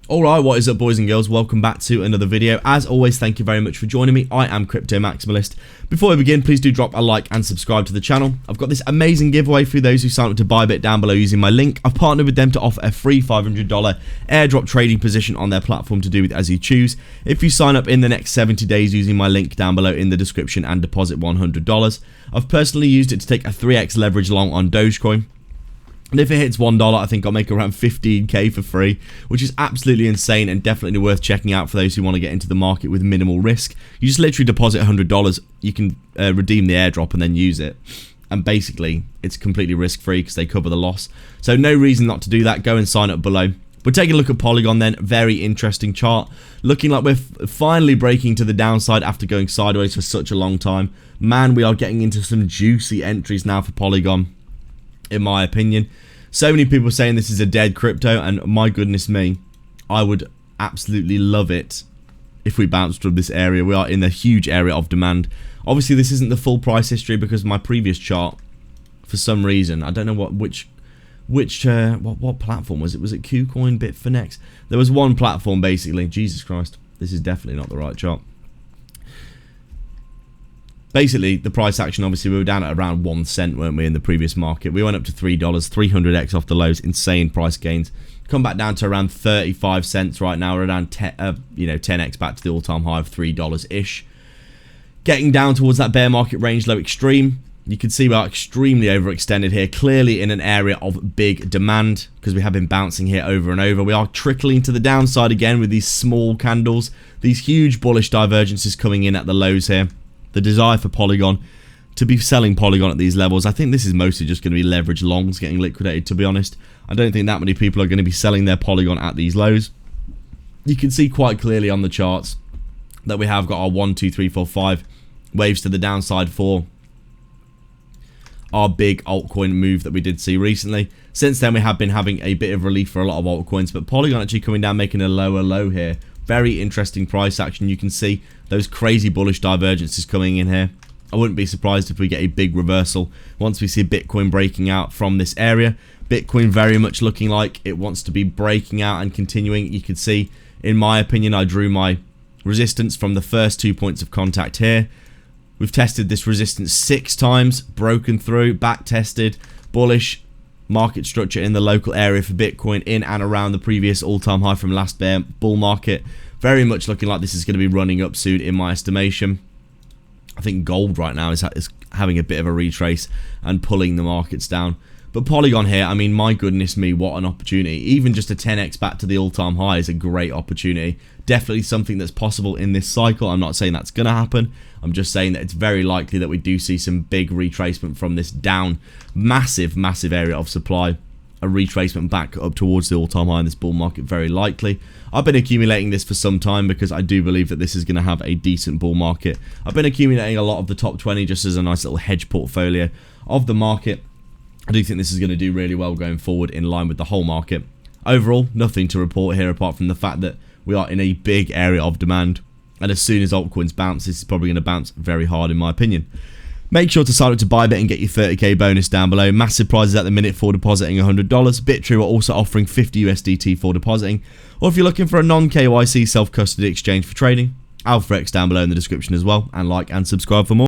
Alright, what is up boys and girls, welcome back to another video. As always, thank you very much for joining me. I am Crypto Maximalist. Before we begin, please do drop a like and subscribe to the channel. I've got this amazing giveaway for those who sign up to ByBit down below using my link. I've partnered with them to offer a free $500 airdrop trading position on their platform to do with as you choose. If you sign up in the next 70 days using my link down below in the description and deposit $100. I've personally used it to take a 3x leverage long on Dogecoin. And if it hits $1, I think I'll make around 15k for free, which is absolutely insane and definitely worth checking out for those who want to get into the market with minimal risk. You just literally deposit $100, you can redeem the airdrop and then use it. And basically, it's completely risk-free because they cover the loss. So no reason not to do that. Go and sign up below. We're taking a look at Polygon then. Very interesting chart. Looking like we're finally breaking to the downside after going sideways for such a long time. Man, we are getting into some juicy entries now for Polygon, in my opinion. So many people saying this is a dead crypto, and my goodness me, I would absolutely love it if we bounced from this area. We are in a huge area of demand. Obviously this isn't the full price history because my previous chart, for some reason, I don't know which platform was it? Was it KuCoin, Bitfinex? There was one platform basically. Jesus Christ, this is definitely not the right chart. Basically, the price action, obviously, we were down at around 1 cent, weren't we, in the previous market. We went up to $3, 300x off the lows, insane price gains. Come back down to around 35 cents right now. We're around 10x back to the all-time high of $3-ish. Getting down towards that bear market range low extreme. You can see we are extremely overextended here, clearly in an area of big demand because we have been bouncing here over and over. We are trickling to the downside again with these small candles, these huge bullish divergences coming in at the lows here. The desire for Polygon to be selling Polygon at these levels. I think this is mostly just going to be leverage longs getting liquidated, to be honest. I don't think that many people are going to be selling their Polygon at these lows. You can see quite clearly on the charts that we have got our 1, 2, 3, 4, 5 waves to the downside for our big altcoin move that we did see recently. Since then, we have been having a bit of relief for a lot of altcoins, but Polygon actually coming down, making a lower low here. Very interesting price action. You can see those crazy bullish divergences coming in here. I wouldn't be surprised if we get a big reversal once we see Bitcoin breaking out from this area. Bitcoin very much looking like it wants to be breaking out and continuing. You can see, in my opinion, I drew my resistance from the first 2 points of contact here. We've tested this resistance 6 times, broken through, back tested, bullish market structure in the local area for Bitcoin in and around the previous all-time high from last bear bull market. Very much looking like this is going to be running up soon in my estimation. I think gold right now is having a bit of a retrace and pulling the markets down. But Polygon here, I mean, my goodness me, what an opportunity. Even just a 10x back to the all-time high is a great opportunity. Definitely something that's possible in this cycle. I'm not saying that's going to happen. I'm just saying that it's very likely that we do see some big retracement from this down massive area of supply. A retracement back up towards the all-time high in this bull market, very likely. I've been accumulating this for some time because I do believe that this is going to have a decent bull market. I've been accumulating a lot of the top 20 just as a nice little hedge portfolio of the market. I do think this is going to do really well going forward in line with the whole market. Overall, nothing to report here apart from the fact that we are in a big area of demand. And as soon as altcoins bounce, this is probably going to bounce very hard in my opinion. Make sure to sign up to ByBit and get your 30k bonus down below. Massive prizes at the minute for depositing $100. Bitrue are also offering 50 USDT for depositing. Or if you're looking for a non-KYC self-custody exchange for trading, Alpha X down below in the description as well. And like and subscribe for more.